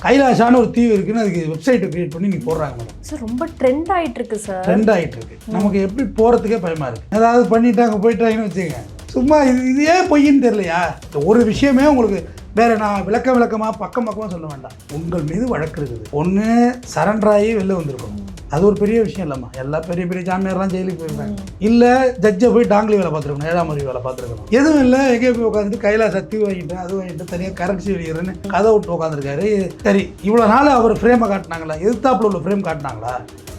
கைலாஷான ஒரு தீவு இருக்குன்னு அதுக்கு வெப்சைட்டை கிரியேட் பண்ணி நீ போடுறாங்க மேடம். சார் ரொம்ப ட்ரெண்ட் ஆகிட்டு இருக்கு சார். ட்ரெண்ட் ஆகிட்டு இருக்கு. நமக்கு எப்படி போகிறதுக்கே பயமாக இருக்குது. ஏதாவது பண்ணிட்டு அங்கே போயிட்டாங்கன்னு வச்சுக்கோங்க, சும்மா இது ஏன் பொய்ன்னு தெரியலையா. ஒரு விஷயமே உங்களுக்கு வேறு நான் விளக்கமாக பக்கமாக சொல்ல வேண்டாம். உங்கள் மீது வழக்கு இருக்குது, ஒன்று சரண்டராகி வெளில வந்திருக்கணும். அது ஒரு பெரிய விஷயம் இல்லைம்மா. எல்லா பெரிய பெரிய ஜாமியார்லாம் ஜெயிலுக்கு போயிருக்காங்க. இல்லை ஜட்ஜை போய் டாங்லி வேலை பார்த்துருக்கணும், 7ஆம் அறிவு வேலை பார்த்துருக்கணும். எதுவும் இல்லை, எங்கேயோ போய் உட்காந்துட்டு கையில் சக்தி வாங்கிட்டேன் அது வாங்கிட்டு தனியாக கரன்சி வெளியிறேன்னு கதை விட்டு உட்காந்துருக்காரு. சரி, இவ்வளோ நாள் அவர் ஃப்ரேமை காட்டினாங்களா, எதிர்த்தாப்பில் உள்ள ஃப்ரேம் காட்டினாங்களா,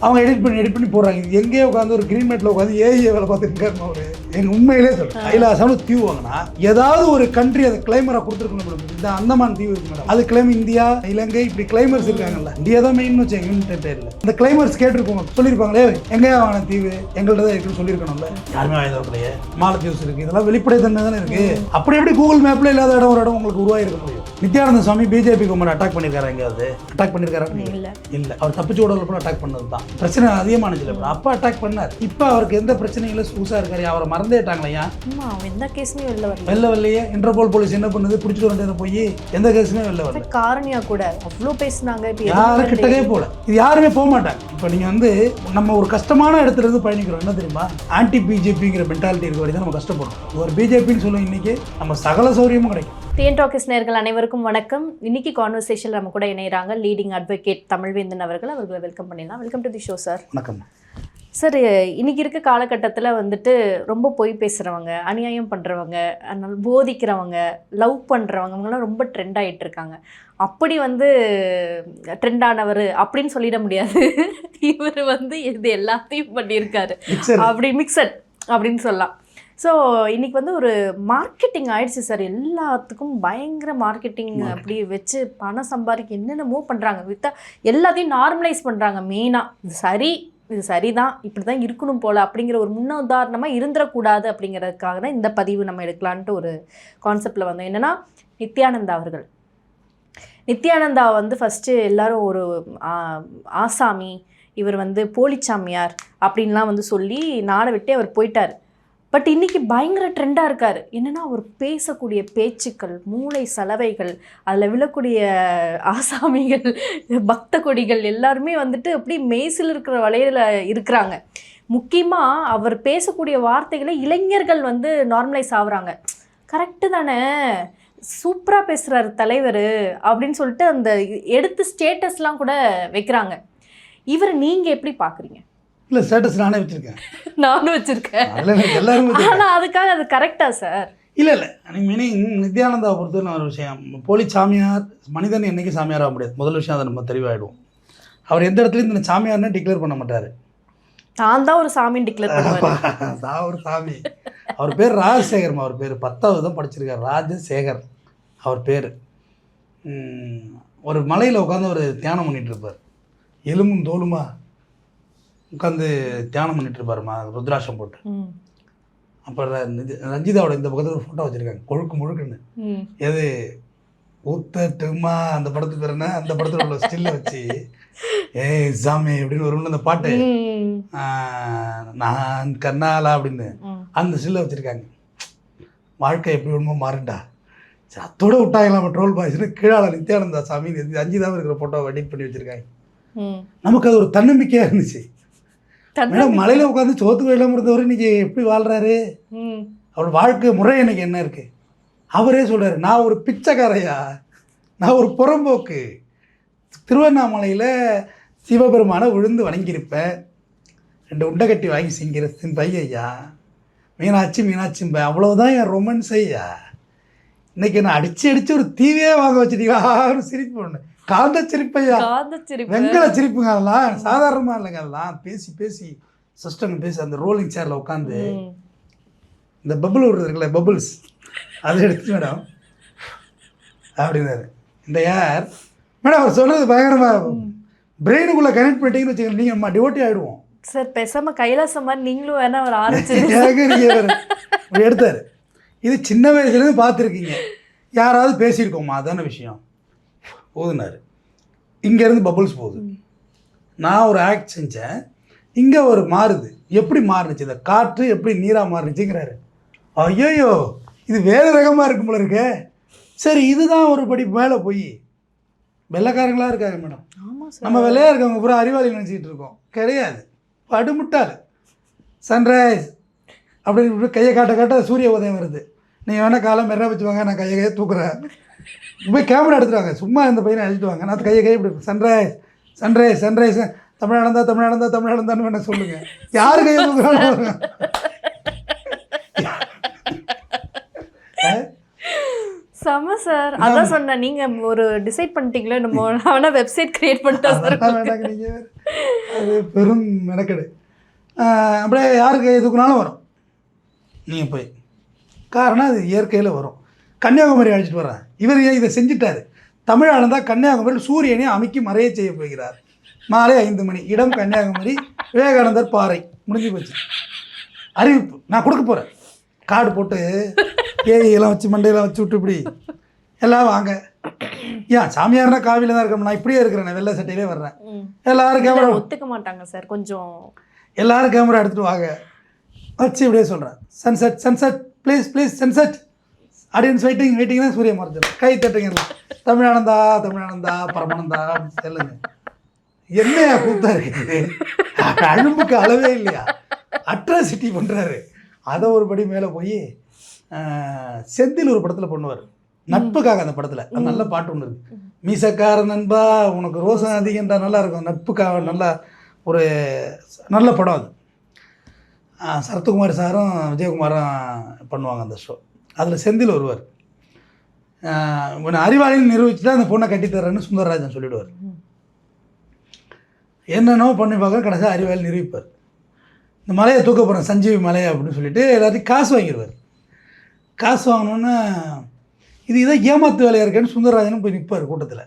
அவங்க எடிட் பண்ணி போடுறாங்க. இது எங்கேயோ உட்காந்து ஒரு கிரீன் மேட்டில் உட்காந்து ஏஐ வேலை பார்த்துருக்காரு அவரு. எங்கள் உண்மையிலே சொல்கிறேன், கைலாசான தீவு வாங்கினா ஏதாவது ஒரு கண்ட்ரி அதை கிளைமராக கொடுத்துருக்கணும் மேடம். இந்த அந்தமான் தீவு இருக்கு மேடம், அது கிளைம் இந்தியா இலங்கை இப்படி கிளைமர்ஸ் இருக்காங்கல்ல, இந்தியா தான் மெயின் வச்சு யூனிட் இல்லை. அந்த கிளைமர்ஸ் கேட்டிருக்கோங்க, சொல்லியிருப்பாங்களே எங்கேயா வாங்கின தீவு எங்கள்கிட்ட தான் இருக்குன்னு சொல்லியிருக்கணும்ல. யாருமே வாய்ந்தவர்களையே மாலத்தீவ்ஸ் இருக்குது, இதெல்லாம் வெளிப்படைத்தன்மை தானே இருக்குது. அப்படி எப்படி கூகுள் மேப்பில் இல்லாத இடம் ஒரு இடம் உங்களுக்கு உருவாயிருக்க முடியும்? நித்யானந்த சுவாமி பிஜேபி கவர்மெண்ட் அட்டாக் பண்ணியிருக்காரு, எங்கேயாவது அட்டாக் பண்ணியிருக்காரு? இல்லை, அவர் தப்பிச்சு ஓடல கூட அட்டாக் பண்ணது தான் பிரச்சனை அதிகமானது. அப்போ அட்டாக் பண்ணார். இப்போ அவருக்கு எந்த பிரச்சனையும் இல்லை, சூசா இருக்காரு. அவரை மறந்தேட்டாங்களையா, எந்த கேஸுமே வெளில வரலையே. இன்டர்போல் போலீஸ் என்ன பண்ணுது, பிடிச்சிட்டு வந்து போய் எந்த கேஸுமே வெளில வரல. காரணியா கூட அவ்வளோ பேசினாங்க, யாரும் கிட்டவே போல, இது யாருமே போக மாட்டாங்க. இப்போ நீங்கள் வந்து நம்ம ஒரு கஷ்டமான இடத்துல இருந்து பயணிக்கிறோம், என்ன தெரியுமா, ஆன்டி பிஜேபிங்கிற மென்டாலிட்டி இருக்க வரைக்கும் நம்ம கஷ்டப்படுறோம். ஒரு பிஜேபின்னு சொல்லுவோம், இன்னைக்கு நம்ம சகல சௌரியமும் கிடைக்கும். டிஎன் டாக்கிஸ் நேயர்கள் அனைவருக்கும் வணக்கம். இன்னைக்கு கான்வர்சேஷன் நம்ம கூட இணைகிறாங்க லீடிங் அட்வொகேட் தமிழ்வேந்தன் அவர்களை வெல்கம் பண்ணிடலாம். Welcome to the show sir. வணக்கம் சார். இன்னைக்கு இருக்க காலகட்டத்தில் வந்துட்டு ரொம்ப பொய் பேசுகிறவங்க, அநியாயம் பண்ணுறவங்க, அதனால போதிக்கிறவங்க, லவ் பண்ணுறவங்க அவங்களாம் ரொம்ப ட்ரெண்ட் ஆகிட்டு இருக்காங்க. அப்படி வந்து ட்ரெண்டானவர் அப்படின்னு சொல்லிட முடியாது. இவர் வந்து இது எல்லாத்தையும் பண்ணியிருக்காரு, அப்படி மிக்சட் அப்படின்னு சொல்லலாம். ஸோ இன்றைக்கி வந்து ஒரு மார்க்கெட்டிங் ஆயிடுச்சு சார். எல்லாத்துக்கும் பயங்கர மார்க்கெட்டிங் அப்படி வச்சு பணம் சம்பாதிக்க என்னென்னமோ பண்ணுறாங்க. எல்லாத்தையும் நார்மலைஸ் பண்ணுறாங்க. மெயினாக இது சரிதான், இப்படி தான் இருக்கணும் போல் அப்படிங்கிற ஒரு முன்னுதாரணமாக இருந்துடக்கூடாது அப்படிங்கிறதுக்காக தான் இந்த பதிவு நம்ம எடுக்கலான்ட்டு ஒரு கான்செப்டில் வந்தோம். என்னென்னா நித்யானந்தா வந்து ஃபஸ்ட்டு எல்லோரும் ஒரு ஆசாமி, இவர் வந்து போலிச்சாமியார் அப்படின்லாம் வந்து சொல்லி நாடை விட்டே அவர் போயிட்டார். பட் இன்றைக்கி பயங்கர ட்ரெண்டாக இருக்கார். என்னென்னா அவர் பேசக்கூடிய பேச்சுக்கள், மூளை சலவைகள், அதில் விழக்கூடிய ஆசாமிகள், பக்த கொடிகள் எல்லாருமே வந்துட்டு அப்படி மெய்சில் இருக்கிற வலையில் இருக்கிறாங்க. முக்கியமாக அவர் பேசக்கூடிய வார்த்தைகளை இளைஞர்கள் வந்து நார்மலைஸ் ஆகுறாங்க. கரெக்டு தானே, சூப்பராக பேசுகிறார் தலைவர் அப்படின்னு சொல்லிட்டு அந்த எடுத்து ஸ்டேட்டஸ்லாம் கூட வைக்கிறாங்க. இவர் நீங்கள் எப்படி பார்க்குறீங்க? இல்லை, ஸ்டேட்டஸ் நானே வச்சுருக்கேன். நானும் வச்சுருக்கேன். எல்லாரும் ஆனால் அதுக்காக அது கரெக்டாக சார்? இல்லை, மீனிங் நித்யானந்தாவை பொறுத்தவரை ஒரு விஷயம், போலி சாமியார் மனிதன் என்றைக்கும் சாமியார் ஆக முடியாது. முதல் விஷயம் அதை நம்ம தெளிவாகிடுவோம். அவர் எந்த இடத்துலையும் இந்த சாமியார்னு டிக்ளேர் பண்ண மாட்டார். நான் தான் ஒரு சாமின்னு டிக்ளேர் பண்ணுவேன். நான் ஒரு சாமி. அவர் பேர் ராஜசேகர்மா. அவர் பேர் 10வது தான் படிச்சிருக்கார், ராஜசேகர் அவர் பேர். ஒரு மலையில் உட்காந்து ஒரு தியானம் பண்ணிகிட்டு இருப்பார். எலும்பும் தோலுமா உட்காந்து தியானம் பண்ணிட்டு இருப்பாருமா, ருத்ராட்சம் போட்டு. அப்புறம் ரஞ்சிதாவோட இந்த பக்கத்தில் ஒரு ஃபோட்டோ வச்சுருக்காங்க, கொழுக்கு முழுக்குன்னு. எது ஊத்தட்டுமா அந்த படத்துக்கு பேர் என்ன, அந்த படத்தில் உள்ள ஸ்டில்லை வச்சு ஏய் சாமி அப்படின்னு ஒரு அந்த பாட்டு, நான் கண்ணாலா அப்படின்னு அந்த ஸ்டில்லை வச்சுருக்காங்க. வாழ்க்கை எப்படி வேணுமோ மாறுண்டா, சரி அத்தோட விட்டாங்களாம் ட்ரோல் பாய்ஸ்னு கீழால நித்யானந்தா சாமி ரஞ்சிதாவும் இருக்கிற ஃபோட்டோவை எடிட் பண்ணி வச்சுருக்காங்க. நமக்கு அது ஒரு தன்னம்பிக்கையாக இருந்துச்சு. மேடம், மலையில் உட்காந்து சோத்துக்கு இல்லாமல் இருந்தவர் இன்னைக்கு எப்படி வாழ்கிறாரு, அவர் வாழ்க்கை முறை எனக்கு என்ன இருக்குது. அவரே சொல்கிறார், நான் ஒரு பிச்சைக்காரையா, நான் ஒரு புறம்போக்கு, திருவண்ணாமலையில் சிவபெருமானை விழுந்து வணங்கியிருப்பேன், 2 உண்டை கட்டி வாங்கி சிங்கிற பையா, மீனாட்சி அவ்வளோதான் என் ரொமான்ஸ் ஐயா. இன்னைக்கு நான் அடித்து ஒரு தீவே வாங்க வச்சுட்டீங்களா சிரிப்பு ஒன்று. காந்த சிரிப்பையா, வெங்கல சிரிப்புங்க, அதெல்லாம் சாதாரணமாக இல்லைங்க. அதெல்லாம் பேசி சிஸ்டம் பேசி அந்த ரோலிங் சேரில் உட்காந்து இந்த பபுள் விடுறது இருக்குல்ல, பபுள்ஸ் அதை எடுத்து மேடம் அப்படின்னாரு. இந்த யார் மேடம் அவர் சொல்கிறது பயங்கரமாக பிரெயினுக்குள்ளே கனெக்ட் பண்ணிட்டீங்கன்னு வச்சுக்கோங்க, நீங்கள் நம்ம டிவோட்டி ஆகிடுவோம் சார். பேசாமல் கைலாசம் மாதிரி நீங்களும் வேணா ஒரு ஆரம்பிச்சு எடுத்தார். இது சின்ன வயசுலேருந்து பார்த்துருக்கீங்க, யாராவது பேசியிருக்கோமா, அதான விஷயம். போதுனாரு, இங்கேருந்து பபுள்ஸ் போகுது. நான் ஒரு ஆக்ட் செஞ்சேன், இங்கே ஒரு மாறுது. எப்படி மாறுனுச்சு, இந்த காற்று எப்படி நீராக மாறுனுச்சுங்கிறாரு. ஐயோயோ, இது வேறு ரகமாக இருக்கும் போல இருக்கே. சரி, இதுதான் ஒரு படி மேலே போய் வெள்ளைக்காரங்களாக இருக்காங்க மேடம். ஆமாம் சார். நம்ம வெள்ளையாக இருக்கவங்க பூரா அறிவாளி நினச்சிக்கிட்டு இருக்கோம். கிடையாது, படுமுட்டாள். சன்ரைஸ் அப்படின்னு கையை காட்ட காட்ட சூரிய உதயம் வருது. நீங்கள் வேணால் காலம் மெரா வச்சு வாங்க, நான் கையை தூக்குறேன். போய் கேமரா எடுத்துட்டு வாங்க, சும்மா இந்த பையனை அழிச்சிட்டு வாங்க. நான் கையை இப்படி சன்ரைஸ் சன்ரைஸ் சன்ரைஸ் தமிழ்நாடு வேணா சொல்லுங்கள். யாரு கையை தூக்குறாங்க? செம சார். அதான் சொன்னேன், நீங்க ஒரு டிசைட் பண்ணிட்டீங்களே, நம்ம வேணா வெப்சைட் கிரியேட் பண்ணிட்டோம். வேண்டாங்க, நீங்கள் அது பெரும் மெனக்கெடு. அப்படியே யாருக்கு எதுக்குனாலும் வரும் நீங்கள் போய். காரணம் அது இயற்கையில் வரும். கன்னியாகுமரி அழைச்சிட்டு வர்றேன். இவர் இதை செஞ்சுட்டார். தமிழாளன் தான் கன்னியாகுமரியில் சூரியனை அமைக்கி மறைய செய்ய போகிறார். மாலை 5 மணி, இடம் கன்னியாகுமரி, விவேகானந்தர் பாறை. முடிஞ்சு போச்சு அறிவிப்பு. நான் கொடுக்க போகிறேன். கார்டு போட்டு ஏஐயெல்லாம் வச்சு மண்டையெல்லாம் வச்சு விட்டு இப்படி எல்லாம் வாங்க. ஏன் சாமியார்னா காவியில் தான் இருக்கணும். நான் இப்படியே இருக்கிறேன், வெள்ளை சட்டையிலே வர்றேன். எல்லாரும் கேமரா ஒத்துக்க மாட்டாங்க சார். கொஞ்சம் எல்லாரும் கேமரா எடுத்துகிட்டு வாங்க வச்சு இப்படியே சொல்கிறேன். Sunset sunset please please sunset audience வெயிட்டிங்னா சூரிய மறைச்சிடும். கை தட்டுங்க. தமிழானந்தா பரமானந்தா சொல்லுங்க. என்னையா கூத்தா இருக்குது? அழும்புக்கு அளவே இல்லையா? அட்ராசிட்டி பண்ணுறாரு. அதை ஒரு படி மேலே போய் செந்தில் ஒரு படத்தில் பண்ணுவார், நட்புக்காக. அந்த படத்தில் அது நல்ல பாட்டு ஒன்று இருக்குது. மீசக்கார நண்பா உனக்கு ரோசம் அதிகன்றா நல்லா இருக்கும். நட்புக்காக நல்லா ஒரு நல்ல படம் அது. சரத்குமார் சாரும் விஜயகுமாரும் பண்ணுவாங்க அந்த ஷோ. அதில் செந்தில் வருவார். அறிவாளின்னு நிரூபிச்சுட்டு அந்த பொண்ணை கட்டித்தரேன்னு சுந்தரராஜன் சொல்லிவிடுவார். என்னென்னோ பண்ணி பார்க்குற கடைசியாக அறிவாளி நிரூபிப்பார். இந்த மலையை தூக்க போகிறேன் சஞ்சீவி மலையை அப்படின்னு சொல்லிட்டு எல்லாத்தையும் காசு வாங்கிடுவார். காசு வாங்கினோன்னே இதை ஏமாத்து வேலையாக இருக்கேன்னு சுந்தரராஜனும் போய் நிற்பார் கூட்டத்தில்.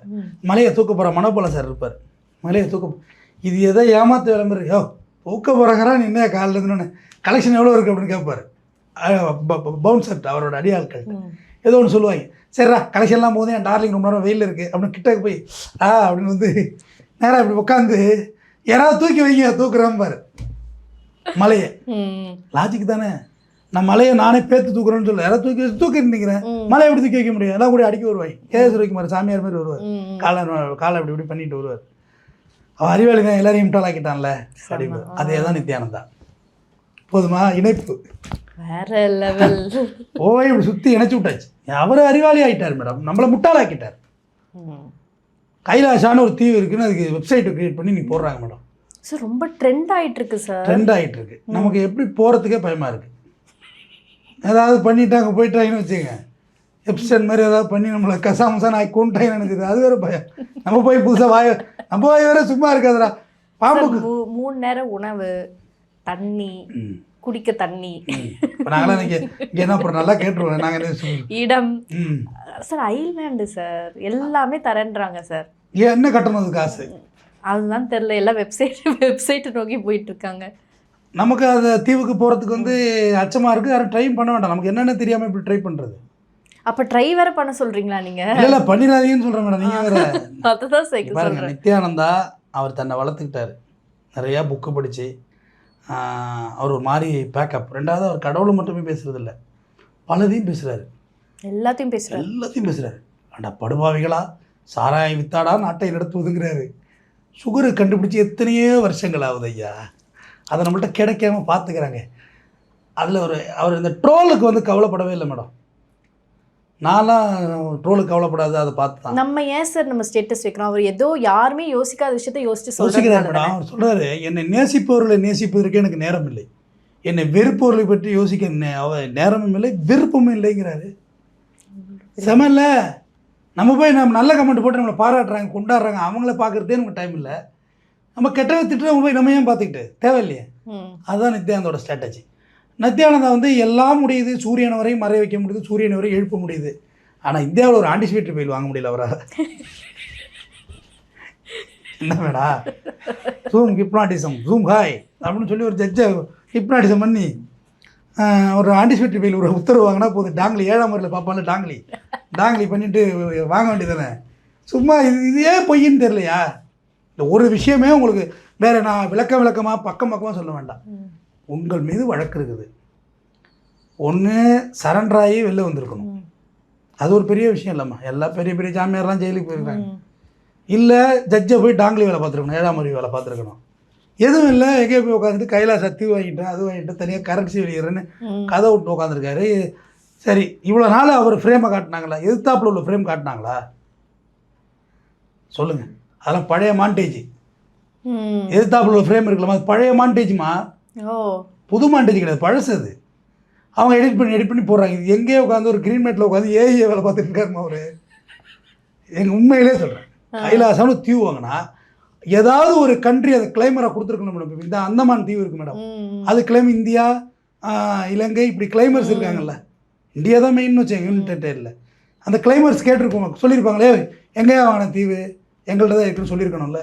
மலையை தூக்க போகிற மனோபலம் சார் இருப்பார். மலையை இது எதோ ஏமாத்து வேலை மாதிரி. தூக்க போகிறாங்கிறா நீ என்ன காலில் இருந்தோன்னு கலெக்ஷன் எவ்வளோ இருக்குது அப்படின்னு கேட்பார். பவுன்சர் அவரோட அடியாட்கள் ஏதோ ஒன்று சொல்லுவாங்க. சரிடா கலெக்ஷன்லாம் போது என் டார்லிங் ரொம்ப நேரம் வெயில் இருக்குது அப்படின்னு கிட்டக்கு போய் அப்படின்னு வந்து நேராக இப்படி உட்காந்து யாராவது தூக்கி வைங்க தூக்குறான் பாரு மலையை. லாஜிக் தானே. நான் மலையை நானே பேத்து தூக்குறேன்னு சொல்ல, யாராவது தூக்கி நிற்கிறேன். மலையை எப்படி தூக்கி வைக்க முடியும்? எல்லாம் கூட அடிக்க வருவாங்க. கேஎஸ் மாதிரி சாமியார் மாதிரி வருவார். காலை அப்படி இப்படி பண்ணிட்டு வருவார். அவன் அறிவாளி தான் எல்லாரையும் இம்டாலாக்கிட்டான்ல அப்படின்னு. அதே தான் நித்யானந்தா. போதுமா? இணைப்பு வேற லெவல். ஓய் இப்படி சுற்றி இணைச்சி விட்டாச்சு. அவர் அறிவாளி ஆகிட்டார் மேடம், நம்மளை முட்டாளாக்கிட்டார். கைலாஷான்னு ஒரு தீவு இருக்குன்னு அதுக்கு வெப்சைட்டு கிரியேட் பண்ணி நீ போடுறாங்க மேடம். சார் ரொம்ப ட்ரெண்ட் ஆகிட்டு இருக்கு சார். ட்ரெண்ட் ஆகிட்டு இருக்கு. நமக்கு எப்படி போகிறதுக்கே பயமாக இருக்குது. ஏதாவது பண்ணிவிட்டு அங்கே போயிட்டாங்கன்னு வச்சுங்க, எப்சன் மாதிரி ஏதாவது பண்ணி நம்மளை கசாமசான் ஆகி கொண்டாங்கன்னு நினைக்குது. அது வேறு பயம். நம்ம போய் புதுசாக நம்ம வாய் வேறு சும்மா இருக்காதுடா. பாம்புக்கு 3 நேரம் உணவு, தண்ணி, குடிக்க தண்ணி. இப்போ நாங்களாம் இங்கே என்ன பண்ணுறோம் நல்லா கேட்டுருவோம். நாங்கள் இடம் சார், ஐலாண்டு சார், எல்லாமே தரேன்றாங்க சார். என்ன கட்டணும் அது காசு? அதுதான் தெரில. எல்லாம் வெப்சைட்டை நோக்கி போயிட்டு இருக்காங்க. நமக்கு அந்த தீவுக்கு போகிறதுக்கு வந்து அச்சமாக இருக்குது. யாரும் ட்ரை பண்ண வேண்டாம். நமக்கு என்னென்ன தெரியாமல் இப்படி ட்ரை பண்ணுறது. அப்போ ட்ரை வேறு பண்ண சொல்கிறீங்களா நீங்கள்? இல்லை பண்ணிடாதீங்கன்னு சொல்கிறேன் மேடம். நீங்கள் வேறு அதுதான் சரி பாருங்க. நித்யானந்தா அவர் தன்னை வளர்த்துக்கிட்டார். நிறையா புக்கு படித்து அவர் ஒரு மாதிரி பேக்கப். ரெண்டாவது அவர் கடவுளை மட்டுமே பேசுகிறதில்ல, பலதையும் பேசுகிறாரு. எல்லாத்தையும் பேசுகிறாரு. அண்டா படுபாவிகளா, சாராயம் வித்தாடா நாட்டை நடத்துவதுங்கிறாரு. சுகரு கண்டுபிடிச்சி எத்தனையோ வருஷங்கள் ஆகுது ஐயா. அதை நம்மள்ட்ட கிடைக்காம பார்த்துக்கிறாங்க. அதில் அவர் இந்த ட்ரோலுக்கு வந்து கவலைப்படவே இல்லை மேடம். நான்லாம் ட்ரோலுக்கு கவலைப்படாது. அதை பார்த்து தான் நம்ம ஏன் சார் நம்ம ஸ்டேட்டஸ் வைக்கிறோம். அவர் ஏதோ யாருமே யோசிக்காத விஷயத்தை யோசிக்கிறார் மேடம். அவர் சொல்கிறாரு, என்னை நேசிப்பவர்களை நேசிப்பதற்கு எனக்கு நேரம் இல்லை, என்னை வெறுப்பவர்களை பற்றி யோசிக்க நேரமும் இல்லை, விருப்பமும் இல்லைங்கிறாரு. செமல்ல. நம்ம போய் நம்ம நல்ல கமெண்ட் போட்டு நம்மளை பாராட்டுறாங்க, கொண்டாடுறாங்க, அவங்கள பார்க்குறதே நமக்கு டைம் இல்லை. நம்ம கெட்டதை திட்டு நம்ம போய் நம்ம ஏன் பார்த்துக்கிட்டு தேவையில்லையே. அதுதான் நித்யானந்தோட ஸ்ட்ராட்டஜி. நித்யானந்தா வந்து எல்லாம் முடியுது, சூரியனை வரையும் மறைய வைக்க முடியுது, சூரியனை வரையும் எழுப்ப முடியுது. ஆனால் இந்தியாவில் ஒரு ஆன்டிசிபேட்டரி ஃபைல் வாங்க முடியல அவரால். என்ன வேடா ஜூம் ஹிப்னாட்டிசம் ஜூம் ஹாய் அப்படின்னு சொல்லி ஒரு ஜட்ஜை ஹிப்னாட்டிசம் பண்ணி ஒரு ஆன்டிசிபேட்டரி ஃபைல் ஒரு உத்தரவு வாங்கினா போதும். டாங்லி 7ஆம் முறையில் பார்ப்பால டாங்லி பண்ணிவிட்டு வாங்க வேண்டியதானே. சும்மா இது ஏன் பொய்ன்னு தெரியலையா? இந்த ஒரு விஷயமே உங்களுக்கு வேறு நான் விளக்கமாக பக்கமாக சொல்ல வேண்டாம். உங்கள் மீது வழக்கு இருக்குது. ஒன்று சரண்டராகி வெளில வந்திருக்கணும். அது ஒரு பெரிய விஷயம் இல்லைம்மா. எல்லா பெரிய பெரிய ஜாமியார்லாம் ஜெயிலுக்கு போயிருக்காங்க. இல்லை ஜட்ஜை போய் டாங்லி வேலை பார்த்துருக்கணும், 7ஆம் அறிவு வேலை பார்த்துருக்கணும். எதுவும் இல்லை, எங்கேயோ போய் உட்காந்துட்டு கைலாச தீவு வாங்கிட்டேன், அது வாங்கிட்டு தனியாக கரன்சி வெளியிடுறேன்னு கதை விட்டு உட்காந்துருக்காரு. சரி, இவ்வளோ நாள் அவர் ஃப்ரேமை காட்டினாங்களா? எதிர்த்தாப்பில் உள்ள ஃப்ரேம் காட்டினாங்களா? சொல்லுங்கள். அதெல்லாம் பழைய மாண்டேஜ். எதிர்த்தாப்பில் உள்ள ஃப்ரேம் இருக்கலாமா? அது பழைய மாண்டேஜ்மா, புது மாண்டேஜ் கிடையாது, பழசு. அது அவங்க எடிட் பண்ணி போடுறாங்க. இது எங்கேயோ உட்காந்து ஒரு கிரீன் மேட்டில் உட்காந்து ஏஐ வேலை பார்த்துட்டு இருக்காருமா அவர். எங்கள் உண்மையிலே சொல்கிறேன், கைலாசம்னு தீவு வாங்கினா ஏதாவது ஒரு கண்ட்ரி அதை கிளைமராக கொடுத்துருக்கணும் மேடம். இந்த அந்தமான் தீவு இருக்குது மேடம், அது கிளைம் இந்தியா, இலங்கை, இப்படி கிளைமர்ஸ் இருக்காங்கல்ல. இந்தியா தான் மெயின்னு வச்சேன், யூனிடெட்டில் அந்த கிளைமர்ஸ் கேட்டிருக்கோம், சொல்லியிருப்பாங்களே எங்கேயா வாங்கின தீவு எங்கள்கிட்ட தான் இருக்குன்னு சொல்லியிருக்கணும்ல.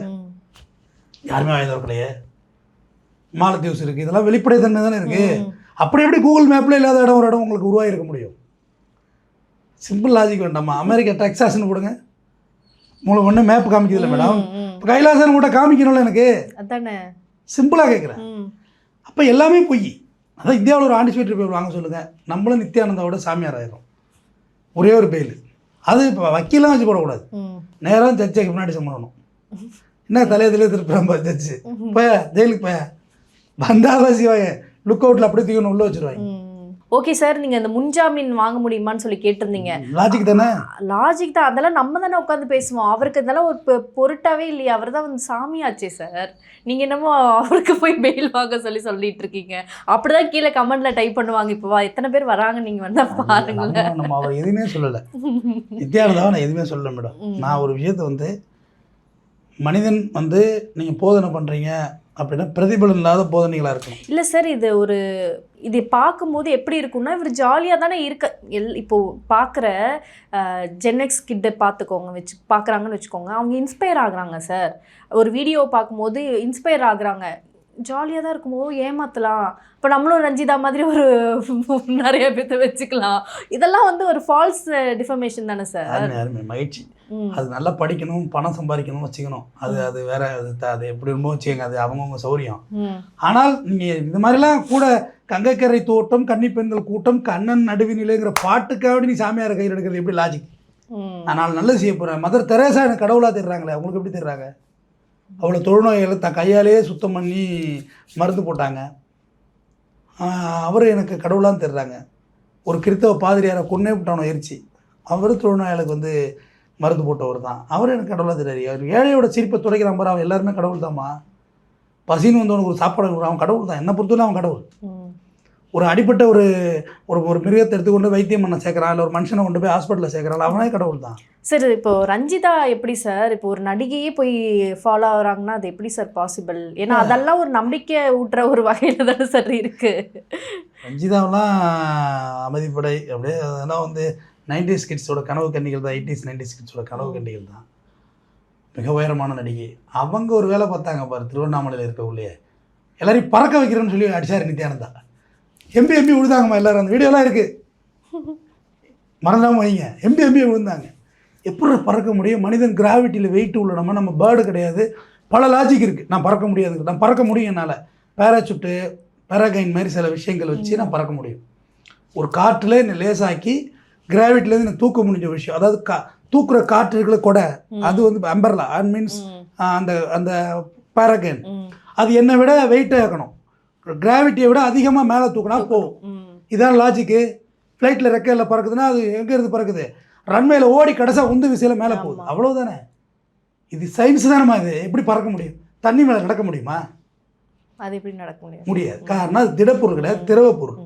யாருமே வாங்கி தரக்கலையே. மாலத்தீவ்ஸ் இருக்குது, இதெல்லாம் வெளிப்படைத்தன்மை தானே இருக்குது. அப்படி எப்படி கூகுள் மேப்பில் இல்லாத இடம் ஒரு இடம் உங்களுக்கு உருவாகிருக்க முடியும்? சிம்பிள் லாஜிக் வேண்டாமா? அமெரிக்கா டெக்சாஸ்ன்னு கொடுங்க, உங்களுக்கு ஒன்றும் மேப் காமிக்கிறதில்ல மேடம். இப்போ கைலாசன் கூட காமிக்கணும்ல எனக்கு, அதானே சிம்பிளாக கேட்குறேன். அப்போ எல்லாமே பொய். அதான் இந்தியாவில் ஒரு ஆண்டிஸ்பேட்டரி பேர் வாங்க சொல்லுங்கள், நம்மளும் நித்யானந்தாவோட சாமியார் ஆயிரும். ஒரே ஒரு பெயில். அது இப்போ வக்கீலாம் வச்சு போடக்கூடாது, நேராக ஜட்ஜுக்கு முன்னாடி சம்பளம். என்ன தலையை திருப்புறான் ஜட்ஜு, போய ஜெயிலுக்கு போய வந்தாதான் சிவாய லுக் அவுட்டில் அப்படியே தூக்கணும், உள்ளே வச்சுருவாங்க. ஓகே சார், நீங்கள் அந்த முன்ஜாமீன் வாங்க முடியுமான்னு சொல்லி கேட்டிருந்தீங்க. லாஜிக் தானே? லாஜிக் தான். அதெல்லாம் நம்ம தானே உட்காந்து பேசுவோம். அவருக்கு இதெல்லாம் ஒரு பொருட்டாவே இல்லையா? அவர் தான் வந்து சாமியாச்சே சார். நீங்கள் என்னமோ அவருக்கு போய் பெயில் வாங்க சொல்லிட்டு இருக்கீங்க. அப்படிதான் கீழே கமெண்ட்ல டைப் பண்ணுவாங்க. இப்போ எத்தனை பேர் வராங்க, நீங்கள் வந்தால் பாருங்களேன். நம்ம அவர் எதுவுமே சொல்லலை, நித்யானந்தாவை நான் எதுவுமே சொல்லலை மேடம். நான் ஒரு விஷயத்தை வந்து, மனிதன் வந்து நீங்கள் போதனை பண்ணுறீங்க அப்படின்னா பிரதிபலன் இல்லாத போதனைகளாக இருக்கணும். இல்லை சார், இதை பார்க்கும்போது எப்படி இருக்குன்னா, இவர் ஜாலியாக தானே இப்போது பார்க்குற ஜென்எக்ஸ் கிட்ட பார்க்குறாங்கன்னு வச்சுக்கோங்க, அவங்க இன்ஸ்பயர் ஆகுறாங்க சார். ஒரு வீடியோ பார்க்கும்போது இன்ஸ்பயர் ஆகுறாங்க, ஜாலியாக தான் இருக்கும்போது ஏமாற்றலாம். இப்போ நம்மளும் ரஞ்சிதா மாதிரி ஒரு நிறைய பேர்த்த வச்சுக்கலாம். இதெல்லாம் வந்து ஒரு ஃபால்ஸ் டிஃபர்மேஷன் தானே சார்? மகிழ்ச்சி. அது நல்லா படிக்கணும், பணம் சம்பாதிக்கணும் வச்சுக்கணும், அது வேற. அது எப்படி ரொம்ப வச்சுக்கோங்க, அது அவங்கவுங்க சௌரியம். ஆனால் நீங்கள் இந்த மாதிரிலாம் கூட கங்கைக்கரை தோட்டம், கன்னி பெண்கள் கூட்டம், கண்ணன் நடுவினிலைங்கிற பாட்டுக்காக நீ சாமியார் கையில் எடுக்கிறது எப்படி லாஜிக்? நான் நல்லது செய்ய போகிறேன். மதர் தெரேசா எனக்கு கடவுளாக தெரிறாங்களே, அவங்களுக்கு எப்படி தெரிறாங்க? அவ்வளோ தொழுநோய்களை தன் கையாலேயே சுத்தம் பண்ணி மருந்து போட்டாங்க, அவர் எனக்கு கடவுளான்னு தெரிறாங்க. ஒரு கிறித்தவ பாதிரியாரை கொன்னே விட்டானோ எரிச்சு, அவர் தொழுநோயாளுக்கு வந்து மருந்து போட்டவர் தான், அவர் எனக்கு கடவுளாக தெரியாது. அவர் ஏழையோட சிரிப்பை துடைக்கிறான் பாரு, அவன் எல்லாருமே கடவுள் தான்மா. பசின்னு வந்தவனுக்கு ஒரு சாப்பாடு கொடுக்குறான், அவன் கடவுள் தான். என்னை பொறுத்தவரை அவன் கடவுள். ஒரு அடிப்பட்ட ஒரு ஒரு மிருகத்தை எடுத்துக்கொண்டு வைத்தியம் பண்ண சேர்க்குறான், இல்லை ஒரு மனுஷனை கொண்டு போய் ஹாஸ்பிட்டலில் சேர்க்குறான், அவனே கடவுள் தான். சார், இப்போ ரஞ்சிதா எப்படி சார், இப்போ ஒரு நடிகையே போய் ஃபாலோ ஆகுறாங்கன்னா அது எப்படி சார் பாசிபிள்? ஏன்னா அதெல்லாம் ஒரு நம்பிக்கை ஊட்டுற ஒரு வகையில் தானே சார் இருக்குது. ரஞ்சிதாவெல்லாம் அமைதிப்படை அப்படியே, அதெல்லாம் வந்து 90s கிட்ஸோட கனவு கண்டிகள் தான், 80s 90s கிட்ஸோட கனவு கண்டிகள் தான். மிக உயரமான நடிகை. அவங்க ஒரு வேலை பார்த்தாங்க பாரு, திருவண்ணாமலையில் இருக்க உள்ளே எல்லாரையும் பறக்க வைக்கிறேன்னு சொல்லி அடிச்சார் நித்யானந்தா. எம்பி விழுந்தாங்கம்மா எல்லாரும், அந்த வீடியோலாம் இருக்குது, மறந்தாமல் வைங்க. எம்பி விழுந்தாங்க. எப்படி பறக்க முடியும்? மனிதன் கிராவிட்டியில் வெயிட் உள்ள நம்ம பேர்டு கிடையாது. பல லாஜிக் இருக்குது. நான் பறக்க முடியாது, நான் பறக்க முடியும். என்னால் பேராசூட்டு, பேராகைன் மாதிரி சில விஷயங்கள் வச்சு நான் பறக்க முடியும். ஒரு காற்றில் என்னை லேசாக்கி கிராவிட்டிலேருந்து நான் தூக்க முடிஞ்ச விஷயம், அதாவது தூக்குற காற்று இருக்கிற கொடை, அது வந்து அம்பர்லா, அது மீன்ஸ் அந்த பேராகைன், அது என்னை விட வெயிட்டாக இருக்கணும், கிராவிட்டியை விட அதிகமாக மேலே தூக்கினா போகும். இதான் லாஜிக்கு. ஃப்ளைட்டில் ரெக்கையில் பறக்குதுன்னா அது எங்கே இருந்து பறக்குது? ரன்வேல ஓடி கடைசியாக உந்து விசையில் மேலே போகுது, அவ்வளோதானே. இது சயின்ஸ் தானேம்மா. இது எப்படி பறக்க முடியும்? தண்ணி மேலே நடக்க முடியுமா? அது எப்படி நடக்க முடியாது. காரணம் அது திடப்பொருள் கிடையாது, திரவ பொருள்.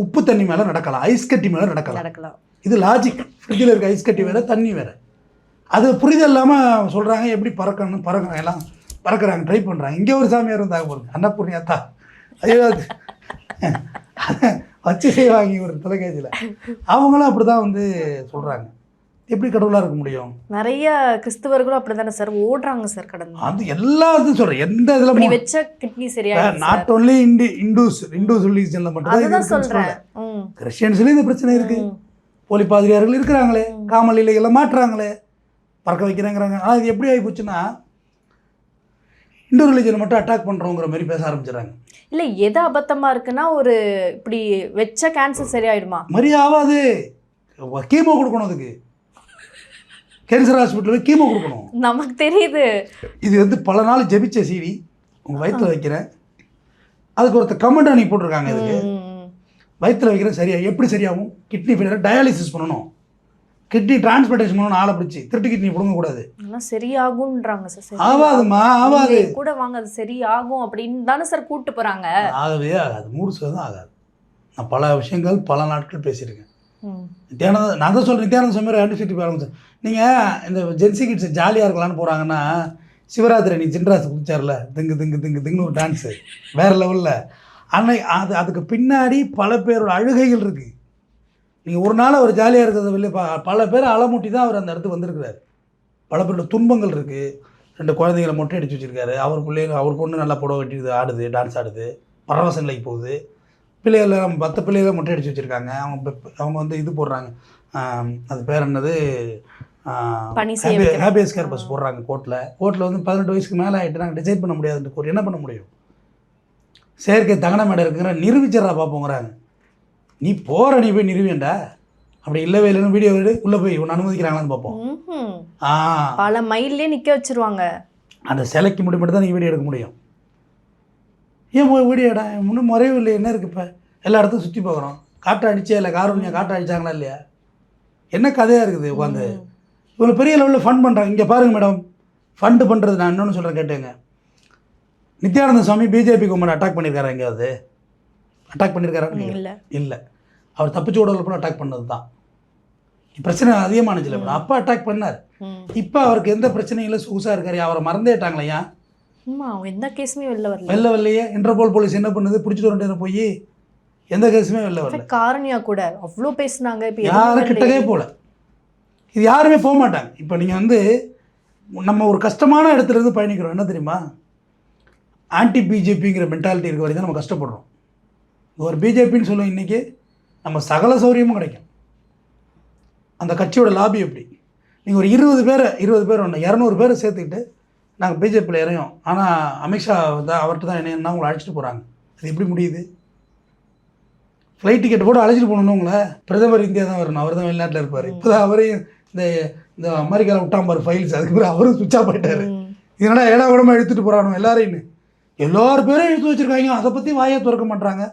உப்பு தண்ணி மேலே நடக்கலாம், ஐஸ் கட்டி மேலே நடக்கலாம். இது லாஜிக். ஃப்ரிட்ஜில் இருக்க ஐஸ் கட்டி வேறு, தண்ணி வேறு. அது புரிதல் இல்லாமல் சொல்கிறாங்க எப்படி பறக்கிறாங்க, எல்லாம் பறக்கிறாங்க, ட்ரை பண்ணுறாங்க. இங்கே ஒரு சாமியார் இருந்தாங்க போகிறது, அன்னபூர்ணியாத்தா, ஐயோ அது வச்சு செய்வாங்க ஒரு தொலைக்காட்சியில். அவங்களும் அப்படி தான் வந்து சொல்கிறாங்க. எப்படி கடவுளாக இருக்க முடியும்? நிறைய கிறிஸ்துவர்களும் அப்படி தானே சார் ஓடுறாங்க சார் கடந்து. அது எல்லாத்தையும் சொல்கிறேன். எந்த இதில் வச்ச கிட்னி சரியா, நாட் ஓன்லி இண்டூஸ் ரிலீஜனில் மட்டும் தான் சொல்கிறேன். கிறிஸ்டியன்ஸ்லேயும் இந்த பிரச்சனை இருக்குது. போலி பாதிரியார்கள் இருக்கிறாங்களே, காமல் இல்லைகளை மாட்டுறாங்களே, பறக்க வைக்கிறாங்கிறாங்க. ஆனால் இது எப்படி ஆகி போச்சுன்னா, இந்து ரிலீஜனை மட்டும் அட்டாக் பண்ணுறோங்கிற மாதிரி பேச ஆரம்பிச்சிடறாங்க. இல்லை, எது அபத்தமாக இருக்குன்னா, ஒரு இப்படி வச்ச கேன்சர் சரியாயிடுமா? மாதிரி ஆகாது. கீமோ கொடுக்கணும், அதுக்கு கேன்சர் ஹாஸ்பிட்டலில் கீமோ கொடுக்கணும். நமக்கு தெரியுது. இது வந்து பல நாள் ஜெபிச்ச சீடி உங்கள் வயிற்றில் வைக்கிறேன். அதுக்கு ஒருத்தர் கமெண்ட் அன்றைக்கி போட்டிருக்காங்க. இதுக்கு வயிற்றில் வைக்கிறேன் சரியா எப்படி சரியாகும்? கிட்னி ஃபெயிலியர் டயாலிசிஸ் பண்ணணும், கிட்னி டிரான்ஸ்பிளான்டேஷன் பண்ணணும், ஆளை பிடிச்சி திருட்டு கிட்னி பிடுங்கக்கூடாது. சரியாகும்ன்றாங்க சார். ஆகாதுமா, ஆகாது கூட வாங்க, அது சரியாகும் அப்படின்னு தானே சார் கூப்பிட்டு போகிறாங்க. ஆகவே ஆகாது, 100% ஆகாது. நான் பல விஷயங்கள் பல நாட்கள் பேசியிருக்கேன். நித்யானந்த, நான் தான் சொல்கிறேன், நித்யானந்த சுவாமி ஆன்டிசிட்டி பாருங்க சார். நீங்கள் இந்த ஜென்சி கிட்ஸ் ஜாலியாக இருக்கலான்னு போகிறாங்கன்னா, சிவராத்திரி நீ ஜின்ராஸ் குடிச்சார்ல, திங்கு திங்கு திங்கு திங்குன்னு ஒரு டான்ஸு வேறு லெவலில் அதுக்கு பின்னாடி பல பேரோட அழுகைகள் இருக்குது. நீங்கள் ஒரு நாள் அவர் ஜாலியாக இருக்கிறத வெளியே பல பேர் அலமூட்டி தான் அவர் அந்த இடத்துக்கு வந்திருக்கிறார். பல பேரோட துன்பங்கள் இருக்குது. 2 குழந்தைகளை மொட்டை அடிச்சு வச்சுருக்காரு. அவர் பிள்ளைகள், அவர் பொண்ணு நல்லா புடவை கட்டிடுது, ஆடுது, டான்ஸ் ஆடுது, பரவச நிலைக்கு போகுது. பிள்ளைகள் 10 பிள்ளைகளை மொட்டை அடிச்சு வச்சுருக்காங்க. அவங்க வந்து இது போடுறாங்க, அது பேர் என்னது, ஹேபியஸ் கார்பஸ் போடுறாங்க கோர்ட்டில் வந்து 18 வயசுக்கு மேலே ஆகிட்டு நாங்கள் டிசைட் பண்ண முடியாதுன்னு கோர்ட் என்ன பண்ண முடியும்? செயற்கை தகன மேடை இருக்குங்கிற நிரூபிச்சிடறா பார்ப்போங்கிறாங்க. நீ போகிற நீ போய் நிறுவேண்டா, அப்படி இல்லவே இல்லைன்னு வீடியோ உள்ளே போய் ஒன்று அனுமதிக்கிறாங்களான்னு பார்ப்போம். பல மைல்லே நிற்க வச்சுருவாங்க. அந்த சிலைக்கு மட்டும் தான் நீங்கள் வீடியோ எடுக்க முடியும். ஏன் போய் வீடியோ எடா முன்னும் முறையும் இல்லை, என்ன இருக்குது? இப்போ எல்லா இடத்துக்கும் சுற்றி பார்க்குறோம். காற்றை அடிச்சே இல்லை, காரணியாக காற்றை அடித்தாங்களா இல்லையா? என்ன கதையாக இருக்குது? உட்காந்து இவ்வளோ பெரிய லெவலில் ஃபண்ட் பண்ணுறாங்க. இங்கே பாருங்கள் மேடம், ஃபண்டு பண்ணுறது நான் இன்னொன்று சொல்கிறேன் கேட்டுங்க. நித்யானந்த சுவாமி பிஜேபி கவர்மெண்ட் அட்டாக் பண்ணியிருக்காரு, எங்கேயாவது அட்டாக் பண்ணியிருக்காரு? இல்லை. அவர் தப்பிச்சு ஓடல அட்டாக் பண்ணது தான் பிரச்சனை அதிகமானுச்சு இல்லை. அப்போ அட்டாக் பண்ணார். இப்போ அவருக்கு எந்த பிரச்சனையும் இல்லை, சொகுசாக இருக்காரு. அவரை மறந்தேட்டாங்களையா? எந்த கேஸுமே வெளில வரலையே. இன்டர்போல் போலீஸ் என்ன பண்ணுது? பிடிச்சிட்டு வந்துட்டு போய் எந்த கேஸுமே வெளில வரல. காரணியா கூட அவ்வளோ பேசுனாங்க. இப்போ யாரும் கிட்டவே போகல. இது யாருமே போக மாட்டாங்க. இப்போ நீங்கள் வந்து நம்ம ஒரு கஷ்டமான இடத்துலேருந்து பயணிக்கிறோம். என்ன தெரியுமா? ஆன்டி பிஜேபிங்கிற மென்டாலிட்டி இருக்க வரைக்கும் நம்ம கஷ்டப்படுறோம். ஒரு பிஜேபின்னு சொல்லுவோம், இன்றைக்கி நம்ம சகல சௌகரியமும் கிடைக்கும். அந்த கட்சியோட லாபி எப்படி? நீங்கள் ஒரு 20 பேர் ஒன்று 200 பேரை சேர்த்துக்கிட்டு நாங்கள் பிஜேபியில் இறையோம், ஆனால் அமித்ஷா வந்து அவர்கிட்ட தான் என்ன உங்களை அழைச்சிட்டு போகிறாங்க. அது எப்படி முடியுது? ஃப்ளைட் டிக்கெட் போட்டு அழைச்சிட்டு போகணுன்னு உங்களை பிரதமர் இந்தியா தான் வரணும், அவர் தான் வெளிநாட்டில் இருப்பார். இப்போ தான் அவரையும் இந்த அமெரிக்காவில் விட்டாம்பார் ஃபைல்ஸ், அதுக்கு பிறகு அவரும் சுவிட்ச் ஆஃப் ஆகிட்டார். இதனால் ஏடா கூடமாக எடுத்துகிட்டு போகிறானோ எல்லாரையும், எல்லாரும் பேரும் எடுத்து வச்சுருக்காங்க. அதை பற்றி வாயை திறக்க மாட்டாங்க.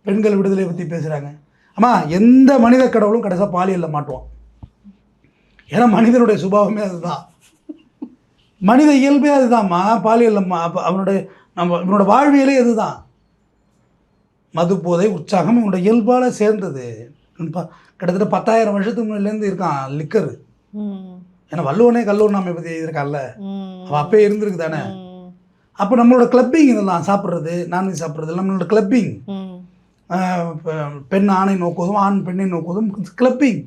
பெண்கள் விடுதலை பற்றி பேசுகிறாங்க. ஆமாம், எந்த மனித கடவுளும் கடைசியாக பாலியலில் மாட்டுவான். ஏன்னா மனிதனுடைய சுபாவமே அதுதான், மனித இயல்பே அதுதான்மா. பாலியலில் அவனோட வாழ்வியலே அதுதான். மது போதை உற்சாகம் இவனோட இயல்பால் சேர்ந்தது. கிட்டத்தட்ட 10,000 வருஷத்துக்கு முன்னிலேருந்து இருக்கான் லிக்கரு. ஏன்னா வள்ளுவனே கல்லூர் நாம பற்றி இருக்கான்ல, அவன் அப்பயே இருந்திருக்கு தானே. அப்போ நம்மளோட கிளப்பிங் இதெல்லாம் சாப்பிட்றது, நான்வெஜ் சாப்பிட்றது நம்மளோட கிளப்பிங். பெண் ஆணை நோக்குவதும் ஆண் பெண்ணை நோக்குவதும் கிளப்பிங்.